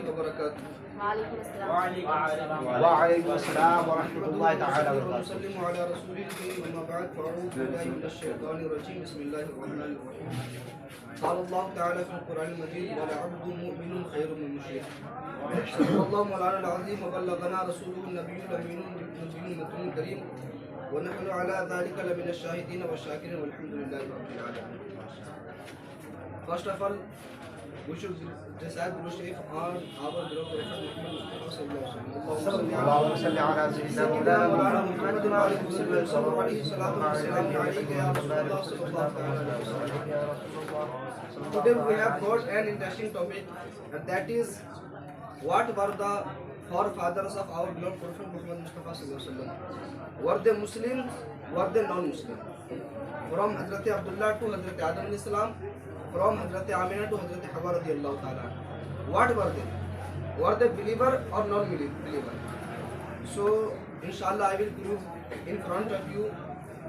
وبركاته. وعليكم السلام. وعليكم السلام ورحمة الله تعالى وبركاته. وسلم على رسول الكريم أما بعد فأعوذ بالله من الشيطان الرجيم بسم الله الرحمن الرحيم. قال الله تعالى في القرآن المجيد ولعبد مؤمن خير من مشرك. صدق الله مولانا العظيم وبلغنا رسوله النبي الأمين المتين الكريم ونحن على ذلك لمن الشاهدين والشاكرين والحمد لله رب العالمين. First of all, we should recite the Sharif on our beloved Prophet Muhammad Mustafa sallallahu alaihi wasallam. اللهم صل على سيدنا مولانا محمد وعلى آله وصحبه وسلم. عليه الصلاة والسلام عليك يا رسول الله صلى الله عليه وسلم. Today we have got an interesting topic, and that is what were the forefathers of our beloved Prophet Muhammad Mustafa sallallahu alaihi wasallam. Were they Muslims? Were they non-Muslim? From Hazrat Abdullah to Hazrat Adam alayhi salam, from Hazrat Amina to Hazrat Hawa radiyallahu ta'ala. What were they? Were they believer or non-believer? So, inshallah, I will prove in front of you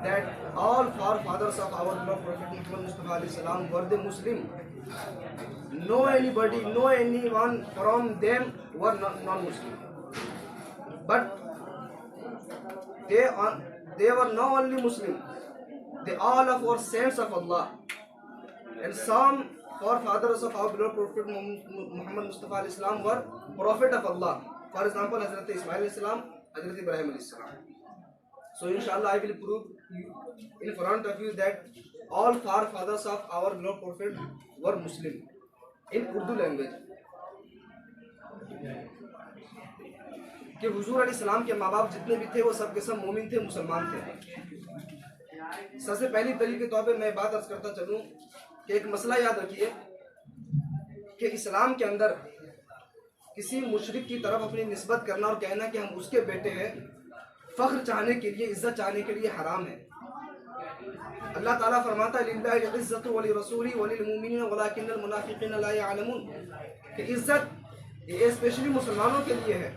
that all forefathers of our beloved Prophet Muhammad Mustafa alayhi salam were they Muslim. No anybody, no anyone from them were non-Muslim. But they were not only Muslim, they all of our saints of Allah. And some forefathers of our beloved Prophet Muhammad Mustafa alayhi salam were Prophet of Allah. For example, Hazrat Ismail alayhi salam, Hazrat Ibrahim alayhi salam. So inshallah I will prove in front of you that all forefathers of our beloved Prophet were Muslim in Urdu language. کہ حضور علیہ السلام کے ماں باپ جتنے بھی تھے وہ سب کے سب مومن تھے, مسلمان تھے. سب سے پہلی دلیل کے طور پہ میں بات عرض کرتا چلوں کہ ایک مسئلہ یاد رکھیے کہ اسلام کے اندر کسی مشرک کی طرف اپنی نسبت کرنا اور کہنا کہ ہم اس کے بیٹے ہیں, فخر چاہنے کے لیے, عزت چاہنے کے لیے حرام ہے. اللہ تعالیٰ فرماتا ہے للہ العزت ولرسولہ وللمؤمنین ولکن المنافقین لا یعلمون, کہ عزت یہ اسپیشلی مسلمانوں کے لیے ہے,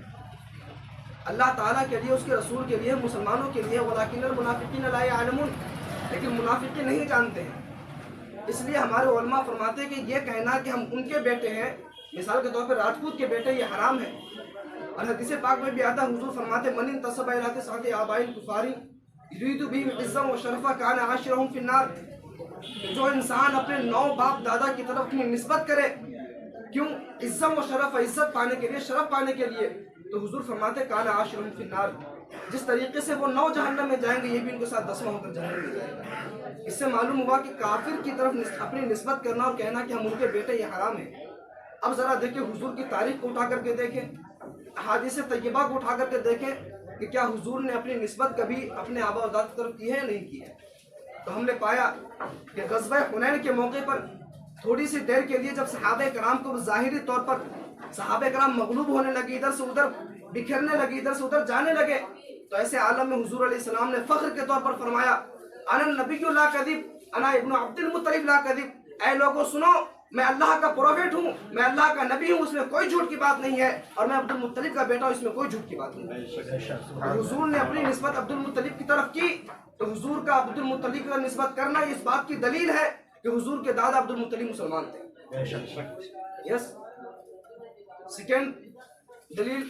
اللہ تعالیٰ کے لیے, اس کے رسول کے لیے, مسلمانوں کے لیے. ولکن المنافقین لا یعلمون, لیکن منافقین نہیں جانتے ہیں. اس لیے ہمارے علماء فرماتے ہیں کہ یہ کہنا کہ ہم ان کے بیٹے ہیں, مثال کے طور پر راجپوت کے بیٹے, یہ حرام ہے. اور حدیث پاک میں بھی آتا ہے, حضور فرماتے من انتسب الی تسعۃ آباء الکفار یرید بهم عزا وشرفا کان عاشرهم فی النار, جو انسان اپنے 9 باپ دادا کی طرف اپنی نسبت کرے, کیوں؟ عزا و شرف, عزت پانے کے لیے, شرف پانے کے لیے, تو حضور فرماتے کان عاشرهم فی النار, جس طریقے سے وہ 9 جہنم میں جائیں گے یہ بھی ان کے ساتھ 10واں ہو کر جہنم میں جائیں گے. اس سے معلوم ہوا کہ کافر کی طرف اپنی نسبت کرنا اور کہنا کہ ہم ان کے بیٹے یہ حرام ہے. اب ذرا دیکھیں حضور کی تاریخ کو اٹھا کر کے دیکھیں, احادیث طیبہ کو اٹھا کر کے دیکھیں کہ کیا حضور نے اپنی نسبت کبھی اپنے آبا و اجداد کی طرف کی ہے یا نہیں کی ہے. تو ہم نے پایا کہ غزوہ حنین کے موقع پر تھوڑی سی دیر کے لیے جب صحابہ کرام کو ظاہری طور پر صحابہ کرام مغلوب ہونے لگے, ادھر سے ادھر بکھرنے لگے, ادھر سے ادھر جانے لگے, تو ایسے عالم میں حضور علیہ السلام نے فخر کے طور پر فرمایا انا النبی لا کذب انا ابن عبد المطلب لا کذب, اے لوگوں سنو, میں اللہ کا پروفیٹ ہوں, میں اللہ کا نبی ہوں, اس میں کوئی جھوٹ کی بات نہیں ہے, اور میں عبد المطلب کا بیٹا ہوں, اس میں کوئی جھوٹ کی بات نہیں ہے. حضور نے اپنی نسبت عبد المطلب کی طرف کی, تو حضور کا عبد المطلب کی نسبت کرنا اس بات کی دلیل ہے کہ حضور کے دادا عبد المطلب مسلمان تھے. یس. سیکنڈ دلیل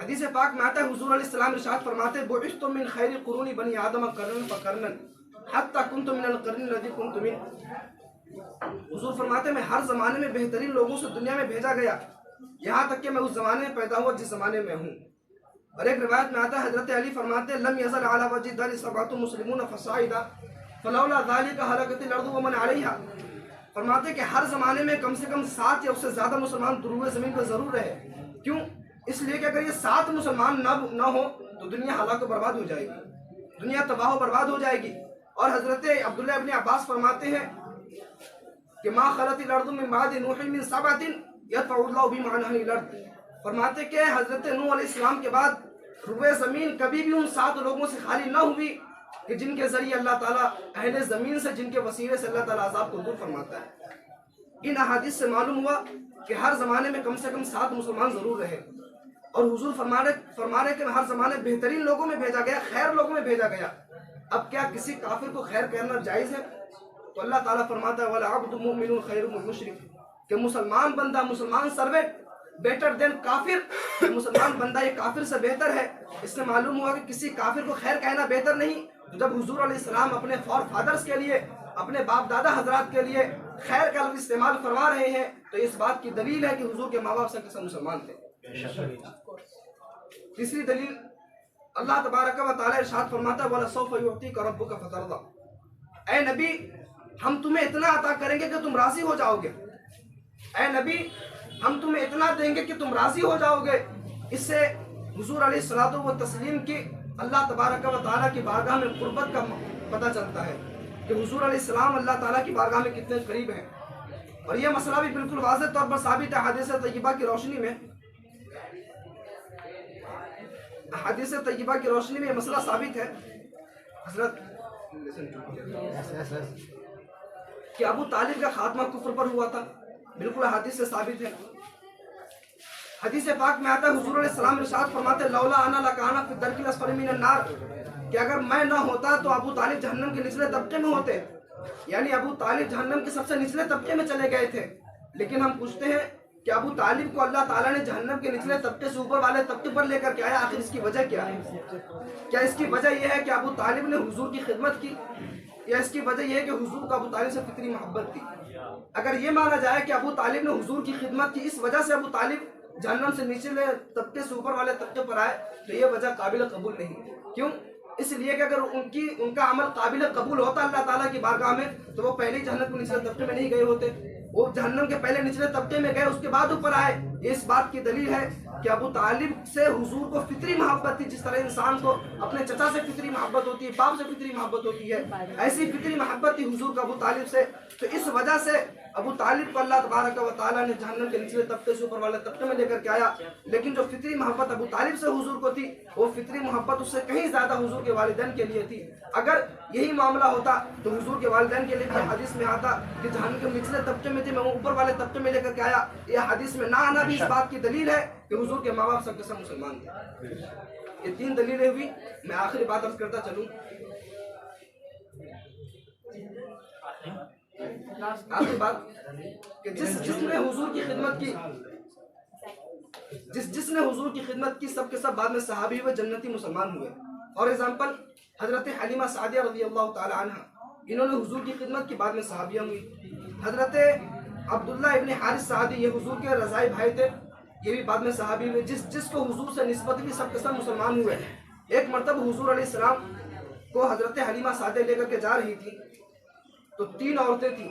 حدیث پاک میں آتا ہے, حضور علیہ السلام ارشاد فرماتے بعثت من خیر القرون بنی آدم قرنا فقرنا حتی کنت من القرن الذی کنت من. حضور فرماتے میں ہر زمانے میں بہترین لوگوں سے دنیا میں بھیجا گیا, یہاں تک کہ میں اس زمانے میں پیدا ہوا جس زمانے میں ہوں. اور ایک روایت میں آتا ہے حضرت علی فرماتے لم یزل علی وجه الارض سبعۃ مسلمون فصاعدا فلولا ذلك هلكت الارض ومن عليها. فرماتے کہ ہر زمانے میں کم سے کم 7 یا اس سے زیادہ مسلمان دروئے زمین پر ضرور رہے. کیوں؟ اس لیے کہ اگر یہ 7 مسلمان نہ ہو تو دنیا ہلاک و برباد ہو جائے گی, دنیا تباہ و برباد ہو جائے گی. اور حضرت عبداللہ ابن عباس فرماتے ہیں کہ ما خلت الارض من بعد نوح من 7 يدفع الله بهم عن اهل الارض. فرماتے کہ حضرت نوح علیہ السلام کے بعد روئے زمین کبھی بھی ان 7 لوگوں سے خالی نہ ہوئی کہ جن کے ذریعے اللہ تعالیٰ اہل زمین سے, جن کے وسیلے سے اللہ تعالیٰ عذاب کو دور فرماتا ہے. ان احادیث سے معلوم ہوا کہ ہر زمانے میں کم سے کم 7 مسلمان ضرور رہے. اور حضور فرما رہے کہ ہر زمانے بہترین لوگوں میں بھیجا گیا, خیر لوگوں میں بھیجا گیا. اب کیا کسی کافر کو خیر کہنا جائز ہے؟ تو اللہ تعالیٰ فرماتا ہے وَلَعَبْدُ مُؤْمِنٌ خَيْرٌ مِّن مُشْرِكٍ کہ مسلمان بندہ مسلمان سروینٹ بیٹر دین کافر، مسلمان بندہ یہ کافر سے بہتر ہے، اس سے معلوم ہوا کہ کسی کافر کو خیر کہنا بہتر نہیں۔ جب حضور علیہ السلام اپنے فور فادرز کے لیے، اپنے باپ دادا حضرات کے لیے خیر کا لفظ استعمال فرما رہے ہیں تو اس بات کی دلیل ہے کہ حضور کے ماں باپ سب کے سب مسلمان تھے۔ تیسری دلیل، اللہ تبارک و تعالی ارشاد فرماتا ہے وَلَسَوْفَ يُعْطِيكَ رَبُّكَ فَتَرْضَىٰ، اے نبی ہم تمہیں اتنا عطا کریں گے کہ تم راضی ہو جاؤ گے، اے نبی ہم تمہیں اتنا دیں گے کہ تم راضی ہو جاؤ گے۔ اس سے حضور علیہ الصلوۃ والتسلیم کی اللہ تبارک و تعالیٰ کی بارگاہ میں قربت کا پتہ چلتا ہے کہ حضور علیہ السلام اللہ تعالیٰ کی بارگاہ میں کتنے قریب ہیں۔ اور یہ مسئلہ بھی بالکل واضح طور پر ثابت ہے حدیث طیبہ کی روشنی میں، حدیث طیبہ کی روشنی میں یہ مسئلہ ثابت ہے حضرت کہ ابو طالب کا خاتمہ کفر پر ہوا تھا، بالکل حدیث سے ثابت ہے۔ حدیث پاک میں آتا ہے حضور علیہ السلام ارشاد فرماتے لولا انا لکان فی الدرک الاسفل من النار، کہ اگر میں نہ ہوتا تو ابو طالب جہنم کے نچلے طبقے میں ہوتے، یعنی ابو طالب جہنم کے سب سے نچلے طبقے میں چلے گئے تھے۔ لیکن ہم پوچھتے ہیں کہ ابو طالب کو اللہ تعالیٰ نے جہنم کے نچلے طبقے سے اوپر والے طبقے پر لے کر کے آیا، آخر اس کی وجہ کیا ہے؟ کیا اس کی وجہ یہ ہے کہ ابو طالب نے حضور کی خدمت کی، یا اس کی وجہ یہ ہے کہ حضور کو ابو طالب سے فطری محبت تھی؟ اگر یہ مانا جائے کہ ابو طالب نے حضور کی خدمت کی، اس وجہ سے ابو طالب جہنم سے نچلے طبقے سے اوپر والے طبقے پر آئے، تو یہ وجہ قابل قبول نہیں۔ کیوں؟ اس لیے کہ اگر ان کا عمل قابل قبول ہوتا اللہ تعالیٰ کی بارگاہ میں تو وہ پہلے جہنم کے نچلے طبقے میں نہیں گئے ہوتے، وہ جہنم کے پہلے نچلے طبقے میں گئے، اس کے بعد اوپر آئے۔ یہ اس بات کی دلیل ہے کہ ابو طالب سے حضور کو فطری محبت تھی، جس طرح انسان کو اپنے چچا سے فطری محبت ہوتی ہے، باپ سے فطری محبت ہوتی ہے، ایسی فطری محبت تھی حضور کو ابو طالب سے۔ تو اس وجہ سے ابو طالب کو اللہ تبارک و تعالیٰ نے جہنم کے نچلے طبقے سے اوپر والے طبقے میں لے کر کے آیا۔ لیکن جو فطری محبت ابو طالب سے حضور کو تھی، وہ فطری محبت اس سے کہیں زیادہ حضور کے والدین کے لیے تھی۔ اگر یہی معاملہ ہوتا تو حضور کے والدین کے لیے بھی حدیث میں آتا کہ جہنم کے نچلے طبقے میں تھے، میں وہ اوپر والے طبقے میں لے کر کے آیا۔ یہ حدیث میں نہ آنا بھی اس بات کی دلیل ہے کہ حضور کے ماں باپ سب کے سب مسلمان تھے۔ یہ تین دلیلیں ہوئی۔ میں آخری بات عرض کرتا چلوں، آخری بات کہ جس نے حضور کی خدمت کی، جس نے حضور کی خدمت کی، سب کے سب بعد میں صحابی ہوئے، جنتی مسلمان ہوئے۔ اور ایگزامپل حضرت حلیمہ سعدیہ رضی اللہ تعالی عنہ، انہوں نے حضور کی خدمت کی، بعد میں صحابیہ ہوئی۔ حضرت عبداللہ ابن حارث سعدی، یہ حضور کے رضائی بھائی تھے، یہ بھی بعد میں صحابی ہوئے۔ جس کو حضور سے نسبت بھی، سب کے سب مسلمان ہوئے۔ ایک مرتبہ حضور علیہ السلام کو حضرت حلیمہ سعدیہ لے کر کے جا رہی تھی، تو 3 عورتیں تھیں۔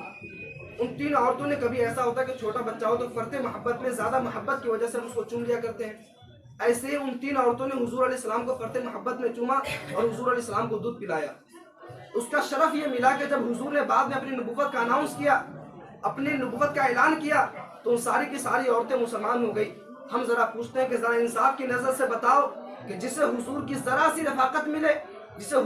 ان 3 عورتوں نے، کبھی ایسا ہوتا ہے کہ چھوٹا بچہ ہو تو فرط محبت میں، زیادہ محبت کی وجہ سے ہم اس کو چوم لیا کرتے ہیں، ایسے ان 3 عورتوں نے حضور علیہ السلام کو فرط محبت میں چوما اور حضور علیہ السلام کو دودھ پلایا۔ اس کا شرف یہ ملا کہ جب حضور نے بعد میں اپنی نبوت کا اناؤنس کیا، اپنی نبوت کا اعلان کیا، تو ان ساری کی ساری عورتیں مسلمان ہو گئی۔ ہم ذرا پوچھتے ہیں کہ ذرا انصاف کی نظر سے بتاؤ کہ جسے حضور کی ذرا سی رفاقت ملے، جسے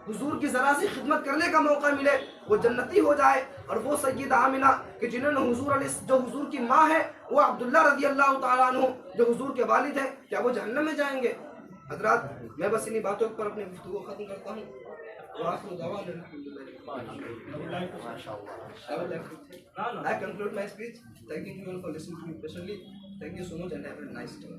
حضور کی ذرا سی خدمت کرنے کا موقع ملے، وہ جنتی ہو جائے، اور وہ سیدہ آمنہ کہ جنہوں نے جو حضور کی ماں ہے، وہ عبداللہ رضی اللہ تعالیٰ عنہ جو حضور کے والد ہیں، کیا وہ جہنم میں جائیں گے؟ حضرات، میں بس انہی باتوں پر اپنی گفتگو ختم کرتا ہوں۔ وآخر دعوانا I conclude my speech thanking you all for listening to me patiently. Thank you so much and have a nice day.